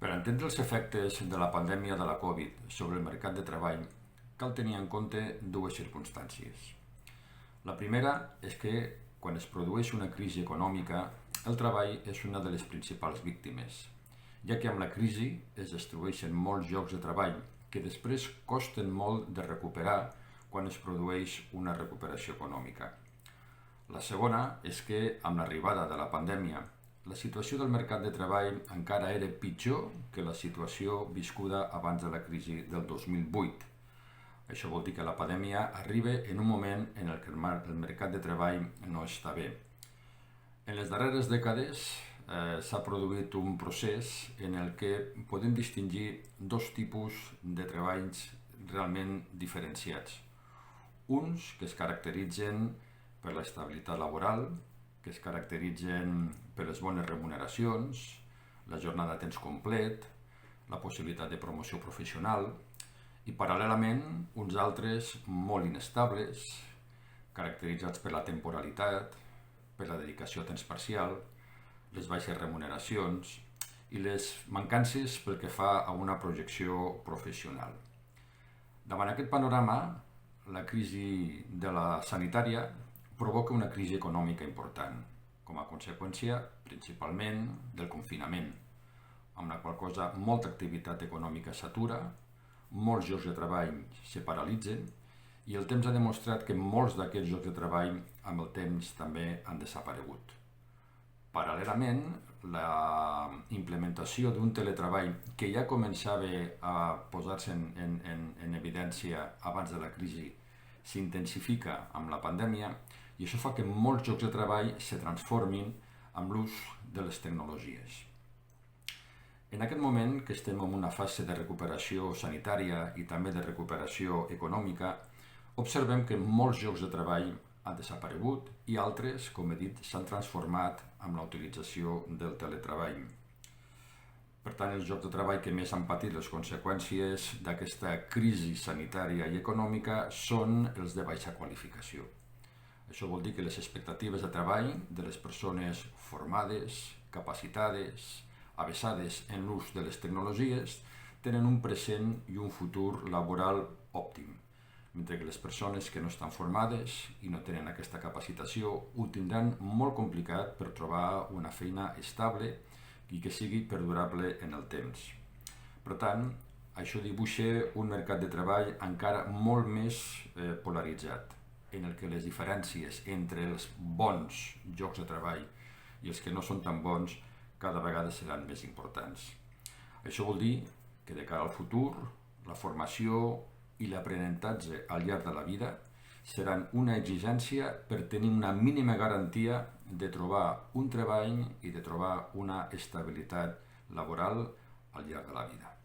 Per entendre els efectes de la pandèmia de la Covid sobre el mercat de treball, cal tenir en compte dues circumstàncies. La primera és que, quan es produeix una crisi econòmica, el treball és una de les principals víctimes, ja que amb la crisi es destrueixen molts llocs de treball que després costen molt de recuperar quan es produeix una recuperació econòmica. La segona és que, amb l'arribada de la pandèmia, la situació del mercat de treball encara era pitjor que la situació viscuda abans de la crisi del 2008. Això vol dir que la pandèmia arriba en un moment en el que el mercat de treball no està bé. En les darreres dècades s'ha produït un procés en el que podem distingir dos tipus de treballs realment diferenciats. Uns que es caracteritzen per l'estabilitat laboral, que es caracteritzen per les bones remuneracions, la jornada a temps complet, la possibilitat de promoció professional i, paral·lelament, uns altres molt inestables, caracteritzats per la temporalitat, per la dedicació a temps parcial, les baixes remuneracions i les mancances pel que fa a una projecció professional. Davant aquest panorama, la crisi de la sanitària provoca una crisi econòmica important, com a conseqüència principalment del confinament, amb la qual cosa molta activitat econòmica s'atura, molts llocs de treball se paralitzen i el temps ha demostrat que molts d'aquests llocs de treball amb el temps també han desaparegut. Paral·lelament, la implementació d'un teletreball que ja començava a posar-se en evidència abans de la crisi s'intensifica amb la pandèmia i això fa que molts llocs de treball se transformin amb l'ús de les tecnologies. En aquest moment, que estem en una fase de recuperació sanitària i també de recuperació econòmica, observem que molts llocs de treball han desaparegut i altres, com he dit, s'han transformat amb la utilització del teletreball. Per tant, els llocs de treball que més han patit les conseqüències d'aquesta crisi sanitària i econòmica són els de baixa qualificació. Això vol dir que les expectatives de treball de les persones formades, capacitades, avesades en l'ús de les tecnologies tenen un present i un futur laboral òptim, mentre que les persones que no estan formades i no tenen aquesta capacitació ho tindran molt complicat per trobar una feina estable i que sigui perdurable en el temps. Per tant, això dibuixa un mercat de treball encara molt més polaritzat, en el que les diferències entre els bons llocs de treball i els que no són tan bons cada vegada seran més importants. Això vol dir que de cara al futur, la formació i l'aprenentatge al llarg de la vida seran una exigència per tenir una mínima garantia de trobar un treball i de trobar una estabilitat laboral al llarg de la vida.